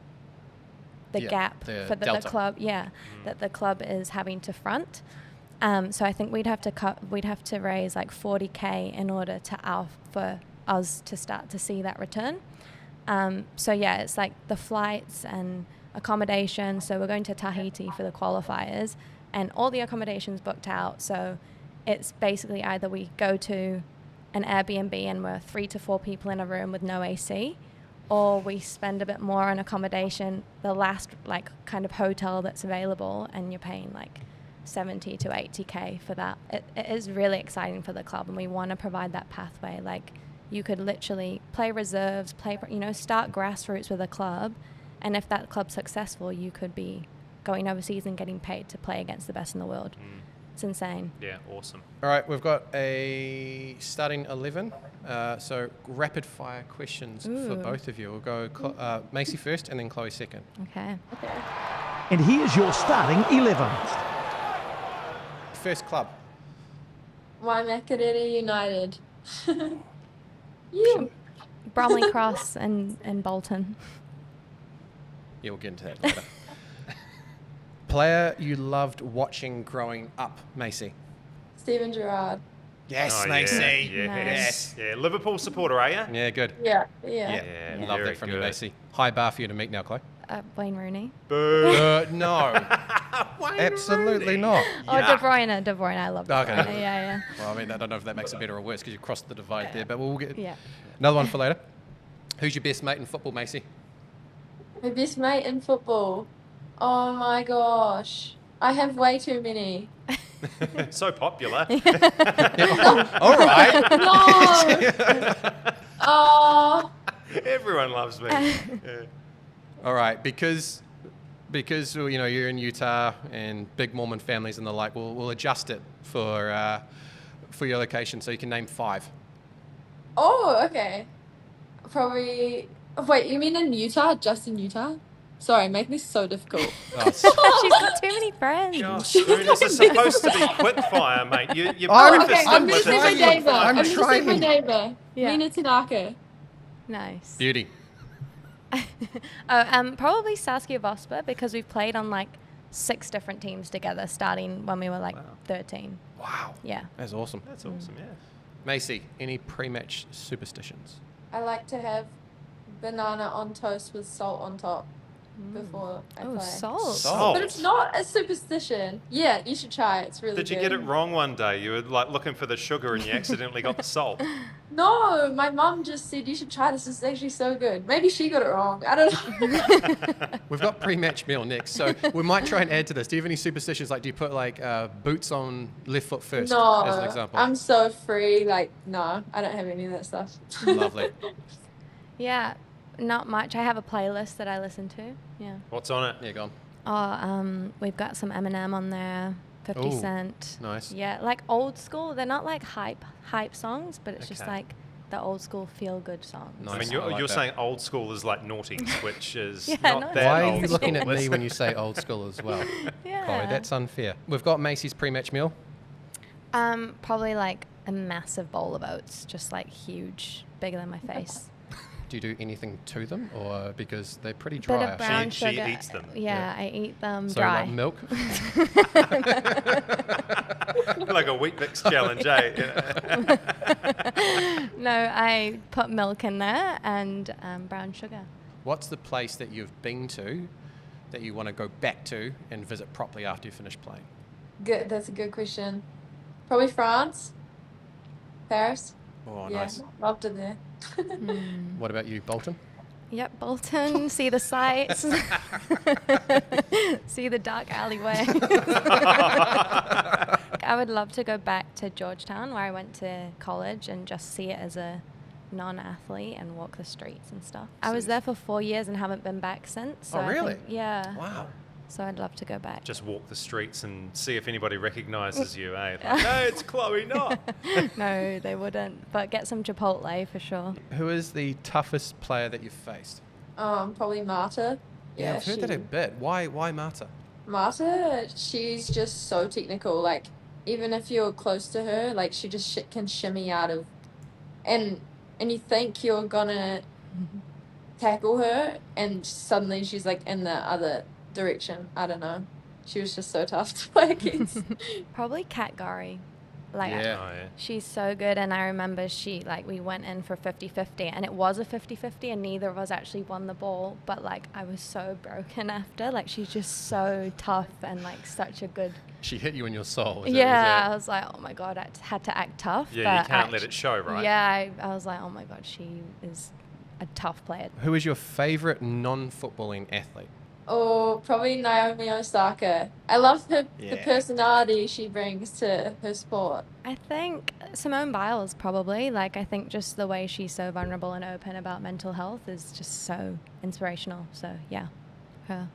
The Yeah, gap the for the delta. club, that the club is having to front. So I think we'd have to raise like 40K in order for us to start to see that return. So yeah, it's like the flights and accommodation. So we're going to Tahiti for the qualifiers, and all the accommodation's booked out. So it's basically either we go to an Airbnb and we're 3 to 4 people in a room with no AC, or we spend a bit more on accommodation, the last like kind of hotel that's available, and you're paying like 70 to 80K for that. It is really exciting for the club, and we want to provide that pathway. Like, you could literally play reserves, start grassroots with a club, and if that club's successful, you could be going overseas and getting paid to play against the best in the world. It's insane. Yeah, awesome. All right, we've got a starting 11. So rapid fire questions for Ooh. both of you. We'll go Macy first and then Chloe second. Okay. And here's your starting 11. First club. Waimakarere United. You. Bromley Cross and Bolton. Yeah, we'll get into that later. Player you loved watching growing up, Macy. Steven Gerrard. Yes, Oh, Macy. Yeah, Nice. yeah. Liverpool supporter, are you? Yeah, good. Yeah. Yeah, Love very that from you, good. Macy. High bar for you to meet now, Chloe. Wayne Rooney. Boo. No, Wayne absolutely Rooney. not. Oh, Yuck. De Bruyne. I love De Okay. Bruyne. Yeah. Well, I mean, I don't know if that makes it better or worse because you crossed the divide there, but we'll get Yeah. another one for later. Who's your best mate in football, Macy? My best mate in football. Oh my gosh. I have way too many. So popular. All right. No! Oh. Everyone loves me. Yeah. All right, because you're in Utah and big Mormon families and the like, we'll adjust it for your location so you can name 5. Oh, okay. Probably. Wait, you mean in Utah? Just in Utah? Sorry, make this so difficult. Oh, She's got too many friends. Gosh, Spoon, this is supposed to be quick fire, mate. You I'm- prefaced I'm it gonna with say my it's neighbour. quick fire. I'm gonna say my trying. neighbour. Yeah. Mina Tanaka. Nice. Beauty. Probably Saskia Vosper, because we've played on like 6 different teams together, starting when we were like 13. Wow. Yeah. That's awesome. That's awesome, yeah. Macy, any pre-match superstitions? I like to have banana on toast with salt on top before I Oh, play. salt. Salt. But it's not a superstition. Yeah, you should try it. It's really Did you good. get it wrong one day? You were like looking for the sugar and you accidentally got the salt. No, my mum just said you should try this. This is actually so good. Maybe she got it wrong. I don't know. We've got pre-match meal next, so we might try and add to this. Do you have any superstitions? Like, do you put like boots on left foot first, No, as an example? I'm so free. Like, no, I don't have any of that stuff. Lovely. Yeah. Not much. I have a playlist that I listen to. Yeah. What's on it? Yeah, go on. Oh, we've got some Eminem on there. 50 Ooh, Cent. nice. Yeah, like old school. They're not like hype songs, but it's just Okay. like the old school feel good songs. Nice. I mean, I you're, like you're that. saying old school is like naughties, which is Yeah, not not that Why old are you school. looking at me Listen. when you say old school as well? Yeah. Chloe, that's unfair. We've got Macy's pre-match meal. Probably like a massive bowl of oats, just like huge, bigger than my face. Do you do anything to them, or because they're pretty Bit dry? of brown She sugar. eats them. Yeah, I eat them So dry. like milk. Like a Wheat Bix challenge, eh? Yeah. No, I put milk in there and brown sugar. What's the place that you've been to that you want to go back to and visit properly after you finish playing? Good. That's a good question. Probably France. Paris. Oh, Yeah, nice. loved it there. What about you, Bolton? Yep, Bolton, see the sights, see the dark alleyway. I would love to go back to Georgetown, where I went to college, and just see it as a non-athlete and walk the streets and stuff. I was there for 4 years and haven't been back since. So Oh, I really? think- yeah. Wow. So I'd love to go back. Just walk the streets and see if anybody recognises you, eh? Like, no, it's Chloe, not. No, they wouldn't. But get some Chipotle for sure. Who is the toughest player that you've faced? Probably Marta. Yeah, I've heard that a bit. Why Marta? Marta, she's just so technical. Like, even if you're close to her, like, she just can shimmy out of, and you think you're gonna tackle her, and suddenly she's like in the other direction. I don't know. She was just so tough to play against. Probably Kat Gari. Like, Yeah. Oh, yeah. she's so good, and I remember we went in for 50-50, and it was a 50-50, and neither of us actually won the ball, but like I was so broken after. Like, she's just so tough and like such a good. She hit you in your soul. Was Yeah, I It, was like, oh my god, I had to act tough. Yeah, but you can't let it show, right? Yeah, I was like, oh my god, she is a tough player. Who is your favourite non-footballing athlete? Or probably Naomi Osaka. I love the Yeah. personality she brings to her sport. I think Simone Biles probably. Like, I think just the way she's so vulnerable and open about mental health is just so inspirational. So yeah, her.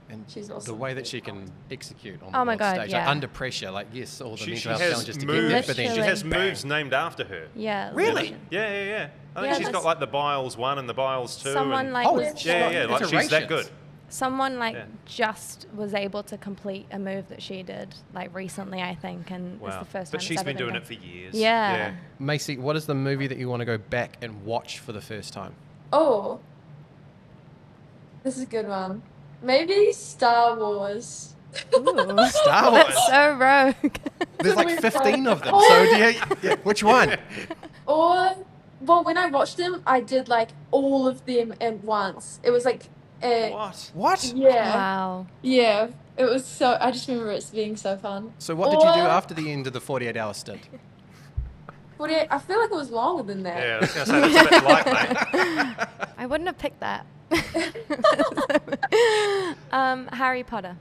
And She's the awesome. way that she can execute on Oh the my world God, stage, yeah. like under pressure, like yes, all the She mental health has challenges to get there, moves. but then She Literally. has bang. moves named after her. Yeah. Really? literally. Yeah, yeah, yeah. I think Yeah, she's got that's- like the Biles 1 and the Biles 2. Someone and like Oh, was yeah, yeah, like she's that good. someone like Yeah. just was able to complete a move that she did like recently, I think, and it's Wow. the first But time. she's it's been ever doing done. it for years. Yeah. Macy, what is the movie that you want to go back and watch for the first time? Oh, this is a good one. Maybe Star Wars. Ooh. Star Wars. That's so rogue. There's like We've 15 got- of them. Oh. So do you, yeah, which one? Or, well, when I watched them, I did like all of them at once. It was like, What? What? yeah, Wow. yeah. It was so. I just remember it being so fun. So what did you do Or- after the end of the 48-hour stint? 48. I feel like it was longer than that. Yeah, I was going to say that's a bit light, mate. I wouldn't have picked that. Harry Potter.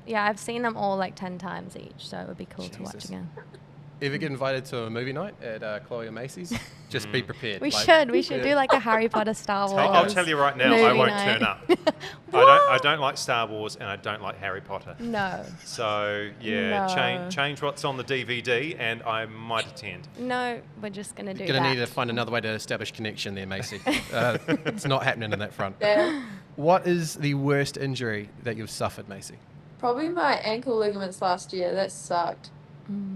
Yeah, I've seen them all like 10 times each, so it would be cool to watch Jesus. again. Ever get invited to a movie night at Chloe or Macy's? Just be prepared. We like- should do like a Harry Potter Star Wars. I'll tell you right now, I movie won't night. turn up. I don't like Star Wars and I don't like Harry Potter. No. So yeah, No. change what's on the DVD and I might attend. No, we're just going to do You're that. going to need to find another way to establish connection there, Macy. It's not happening in that front. Yeah. What is the worst injury that you've suffered, Macy? Probably my ankle ligaments last year. That sucked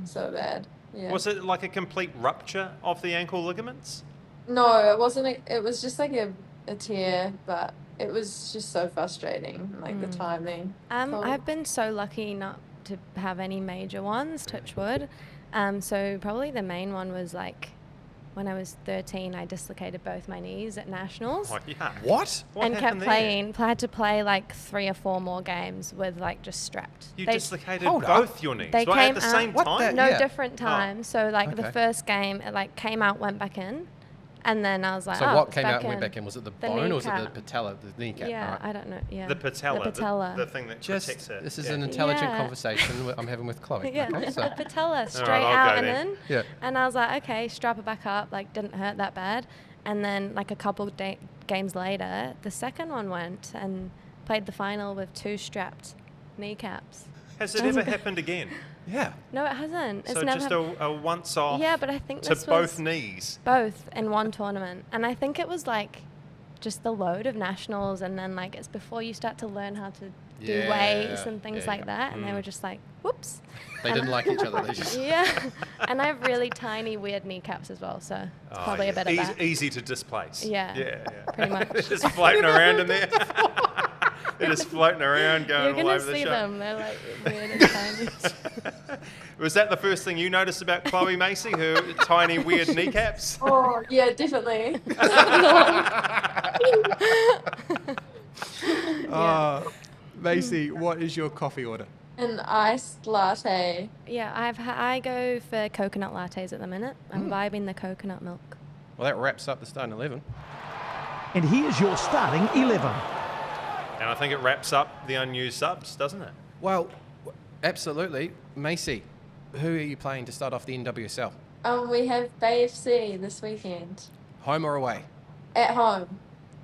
so bad. Yeah. Was it like a complete rupture of the ankle ligaments? No, it wasn't. It was just like a tear, but it was just so frustrating, like the timing. So- I've been so lucky not to have any major ones, touch wood. So probably the main one was like when I was 13, I dislocated both my knees at nationals. Like, yeah. What? What and kept happened there? playing. Had to play like 3 or 4 more games with like just strapped. You They- dislocated Hold up. both your knees They right, came at the out- same What time? the- No, Yeah. different times. So like Okay. the first game, it like came out, went back in, and then I was like, So oh, what it's came out and in. went back in? Was it the The bone or was it the kneecap. patella, the kneecap? Yeah, All right. I don't know. Yeah, The patella. The patella. The thing that Just, protects it. this is Yeah. an intelligent Yeah. conversation I'm having with Chloe. yeah, Okay, so, the patella straight I'll out go and then. in. yeah. And I was like, okay, strap it back up. Like, didn't hurt that bad. And then, like, a couple games later, the second one went and played the final with 2 strapped kneecaps. Has it ever happened again? Yeah. No, it hasn't. It's So never just happened. a once-off Yeah, but I think to this both was knees. both in one tournament. And I think it was like just the load of nationals, and then like it's before you start to learn how to do Yeah, weights and things yeah, like yeah. that. And they were just like, whoops. They didn't like each other. They just. Yeah. And I have really tiny, weird kneecaps as well. So it's probably a bit of that. Easy to displace. Yeah, Yeah. pretty much. They're just floating around in there. They're just floating around, going You're all going to over the see show. them. They're like weird and tiny. Was that the first thing you noticed about Chloe Macey, her tiny, weird kneecaps? Oh, yeah, definitely. Macey, what is your coffee order? An iced latte. Yeah, I go for coconut lattes at the minute. I'm vibing the coconut milk. Well, that wraps up the starting 11. And here's your starting 11. And I think it wraps up the unused subs, doesn't it? Well, absolutely. Macey, who are you playing to start off the NWSL? We have Bay FC this weekend. Home or away? At home.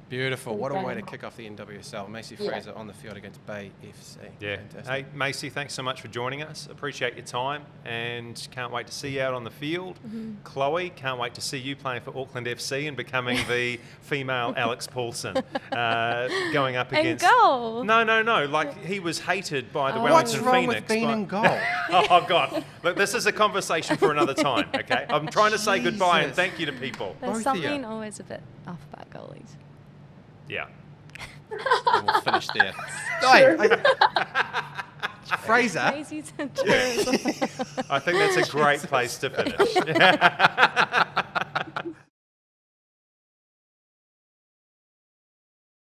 Beautiful. What a way to Okay. kick off the NWSL. Macey Yeah. Fraser on the field against Bay FC. Yeah. Fantastic. Hey, Macey, thanks so much for joining us. Appreciate your time and can't wait to see you out on the field. Chloe, can't wait to see you playing for Auckland FC and becoming the female Alex Paulson, going up And against. goal. No. Like he was hated by the Oh. Wellington What's wrong Phoenix. with being by- in goal? Oh God! Look, this is a conversation for another time. Okay, I'm trying to say goodbye and Jesus. thank you to people. There's Both of you. something always a bit off about goalies. Yeah. And we'll finish there. Fraser. Crazy to I think that's a great place to finish.